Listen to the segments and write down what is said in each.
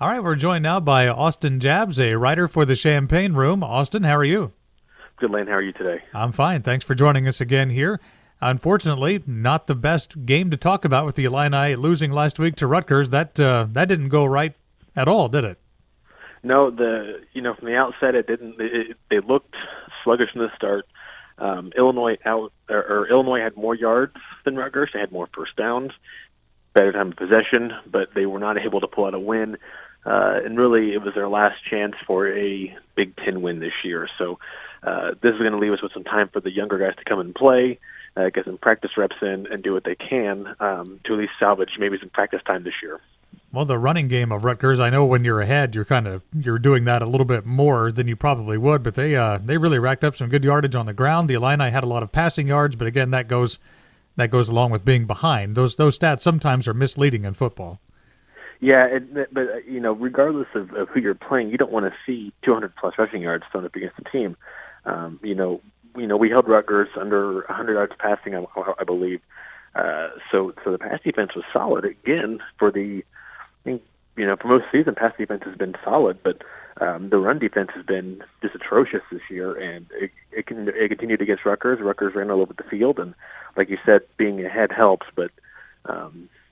All right, we're joined now by Austin Jabs, a writer for the Champagne Room. Austin, how are you? Good, Lane. How are you today? I'm fine. Thanks for joining us again here. Unfortunately, not the best game to talk about with the Illini losing last week to Rutgers. That didn't go right at all, did it? No, from the outset, it didn't. They looked sluggish from the start. Illinois had more yards than Rutgers. They had more first downs, better time of possession, but they were not able to pull out a win. And really, it was their last chance for a Big Ten win this year. So this is going to leave us with some time for the younger guys to come and play, get some practice reps in, and do what they can to at least salvage maybe some practice time this year. Well, the running game of Rutgers, I know when you're ahead, you're doing that a little bit more than you probably would, but they really racked up some good yardage on the ground. The Illini had a lot of passing yards, but again, that goes along with being behind. Those stats sometimes are misleading in football. Yeah, but regardless of who you're playing, you don't want to see 200 plus rushing yards thrown up against the team. We held Rutgers under 100 yards passing, I believe. So the pass defense was solid again for for most season, pass defense has been solid, but the run defense has been just atrocious this year, and it continued against Rutgers. Rutgers ran all over the field, and like you said, being ahead helps, but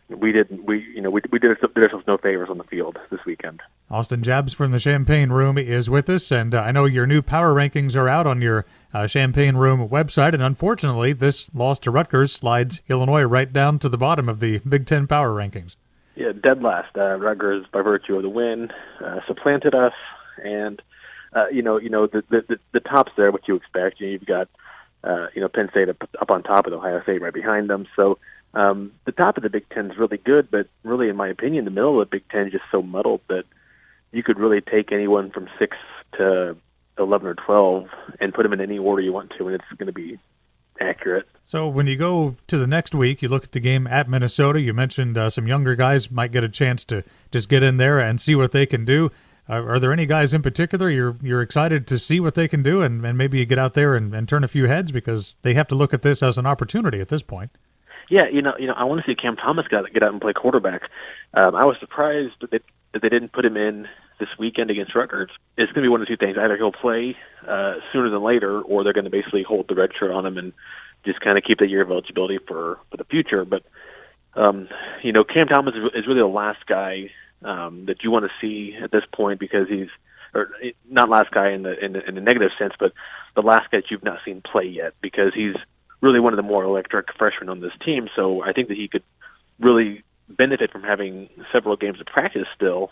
we did ourselves no favors on the field this weekend. Austin Jabs from the Champagne Room is with us, and I know your new power rankings are out on your Champagne Room website, and unfortunately, this loss to Rutgers slides Illinois right down to the bottom of the Big Ten power rankings. Yeah, dead last. Rutgers, by virtue of the win, supplanted us, and the top's there. What you expect? You've got Penn State up on top with Ohio State right behind them. So the top of the Big Ten is really good, but really, in my opinion, the middle of the Big Ten is just so muddled that you could really take anyone from 6 to 11 or 12 and put them in any order you want to, and it's going to be accurate. So when you go to the next week, you look at the game at Minnesota. You mentioned some younger guys might get a chance to just get in there and see what they can do. Are there any guys in particular you're excited to see what they can do, and maybe you get out there and turn a few heads, because they have to look at this as an opportunity at this point? Yeah, I want to see Cam Thomas get out and play quarterback. I was surprised that they didn't put him in this weekend against Rutgers. It's going to be one of two things: either he'll play sooner than later, or they're going to basically hold the red shirt on him and just kind of keep the year of eligibility for the future. But Cam Thomas is really the last guy that you want to see at this point, because he's, or not last guy in the negative sense, but the last guy that you've not seen play yet, because he's really one of the more electric freshmen on this team. So I think that he could really benefit from having several games of practice still.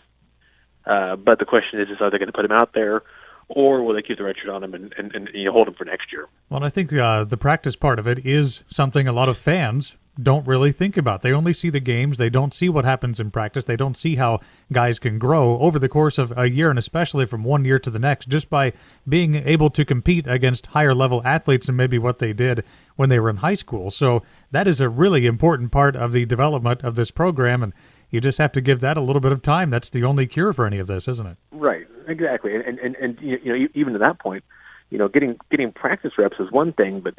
But the question is are they going to put him out there, or will they keep the red shirt on him and hold him for next year? Well, I think the practice part of it is something a lot of fans don't really think about. They only see the games. They don't see what happens in practice. They don't see how guys can grow over the course of a year, and especially from one year to the next, just by being able to compete against higher-level athletes than maybe what they did when they were in high school. So that is a really important part of the development of this program, and you just have to give that a little bit of time. That's the only cure for any of this, isn't it? Right, exactly. And even to that point, getting practice reps is one thing, but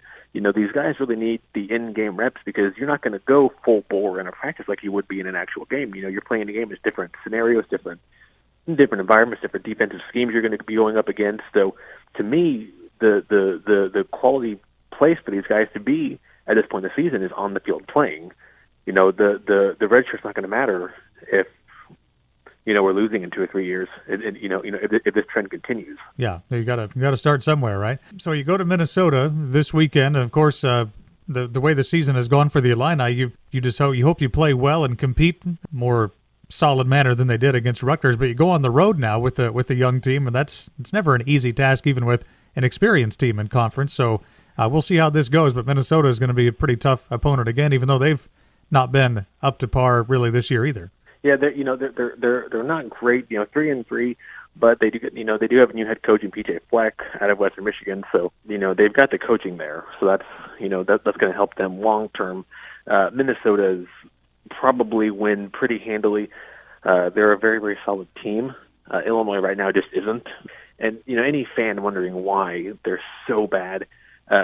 these guys really need the in-game reps, because you're not going to go full bore in a practice like you would be in an actual game. You're playing a game. It's different scenarios, different environments, different defensive schemes you're going to be going up against. So to me, the quality place for these guys to be at this point in the season is on the field playing. The red shirt's not going to matter if we're losing in 2 or 3 years, if this trend continues. Yeah, you got to start somewhere, right? So you go to Minnesota this weekend. Of course, the way the season has gone for the Illini, you hope you play well and compete more solid manner than they did against Rutgers. But you go on the road now with a young team, and it's never an easy task, even with an experienced team in conference. So we'll see how this goes. But Minnesota is going to be a pretty tough opponent again, even though they've not been up to par really this year either. Yeah, they're not great, 3-3, but they do have a new head coach in PJ Fleck out of Western Michigan, so they've got the coaching there, so that's going to help them long term. Minnesota's probably win pretty handily. They're a very, very solid team. Illinois right now just isn't, and any fan wondering why they're so bad,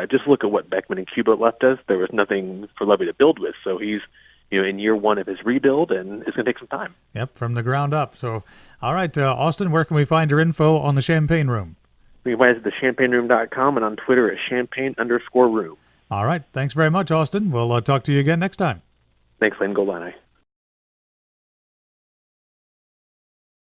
just look at what Beckman and Cuba left us. There was nothing for Levy to build with, so he's in year one of his rebuild, and it's going to take some time. Yep, from the ground up. So, all right, Austin, where can we find your info on the Champagne Room? You can find us at thechampagneroom.com and on Twitter at champagne_room. All right, thanks very much, Austin. We'll talk to you again next time. Thanks, Lane. Go Illini.